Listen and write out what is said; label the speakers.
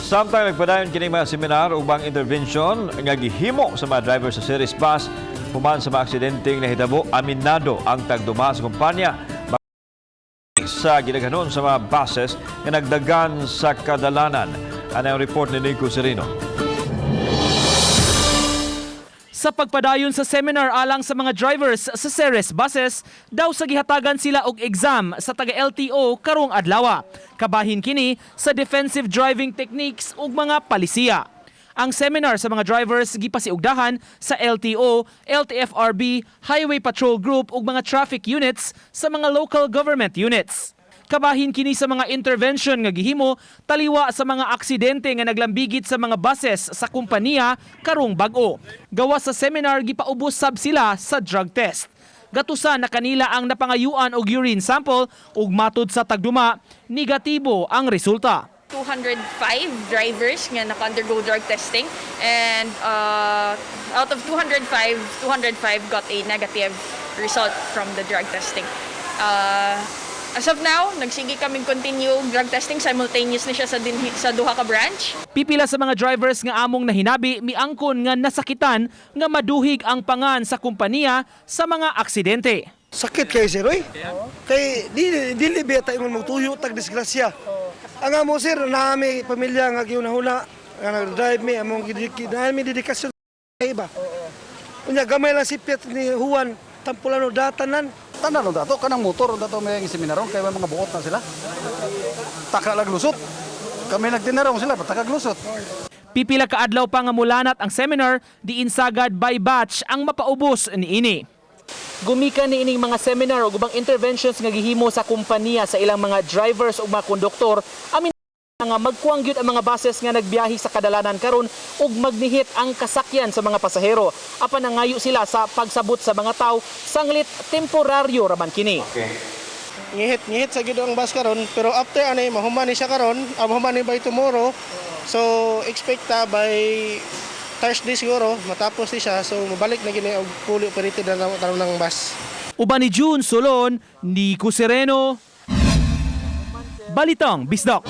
Speaker 1: Samtang nagpadayon kini mga seminar ubang intervention nga gihimo sa mga driver sa series bus human sa mga aksidenteng nahitabo, aminado ang tagduma sa kumpanya sa ginaganon sa mga buses nga nagdagan sa kadalanan. Ano ang report ni Nico Serino?
Speaker 2: Sa pagpadayon sa seminar alang sa mga drivers sa Ceres buses, daw sa gihatagan sila og exam sa taga-LTO karong adlaw. Kabahin kini sa defensive driving techniques ug mga palisiya. Ang seminar sa mga drivers gipasiugdahan sa LTO, LTFRB, Highway Patrol Group ug mga traffic units sa mga local government units. Kabahin kini sa mga intervention nga gihimo taliwa sa mga aksidente nga naglambigit sa mga buses sa kompanya karong bag-o. Gawas sa seminar gipaubos sab sila sa drug test. Gatusan na kanila ang napangayuan og urine sample ug matud sa tagduma, negatibo ang resulta.
Speaker 3: 205 drivers nga naka-undergo drug testing, and out of 205 got a negative result from the drug testing. As of now, nagsige kaming continue drug testing, simultaneous na siya sa duha ka branch.
Speaker 2: Pipila sa mga drivers nga among nahinabi miangkon nga nasakitan nga maduhig ang pangan sa kompanya sa mga aksidente.
Speaker 4: Sakit kay sir, oy. Kay dili beta imong magtuyo tag disgrasya. Ang amo sir, naami pamilya nga giunahuna nga nag-drive mi among mi dedikasyon iba. Unya gamay lang si Piet ni Juan tampulano datanan.
Speaker 5: Tanan dato kanang motor dato may seminaron kay mga buot na sila. Taka lag lusot. Kami nagtinarong sila patakag lusot.
Speaker 2: Pipila ka adlaw pa nga mulanat ang seminar, diin sagad by batch ang mapaubos niini. Gumikan ni ining mga seminar ug ubang interventions nga gihimo sa kompanya sa ilang mga drivers ug mga konduktor, amin nga magkuwang gyud ang mga buses nga nagbiyahe sa kadalanan karon ug magnihit ang kasakyan sa mga pasahero. Apan nangayo sila sa pagsabot sa mga tawo sanglit temporaryo raman kini.
Speaker 6: Ngihit sa gid ang bus karon, pero after anay mahuman ni siya karon, mahuman ni by tomorrow. So expect ta by Thursday siguro matapos ni siya, so mabalik na gini og fully operated na ng bus.
Speaker 2: Uban ni June Solon, Nico Sereno, Balitang Bisdak.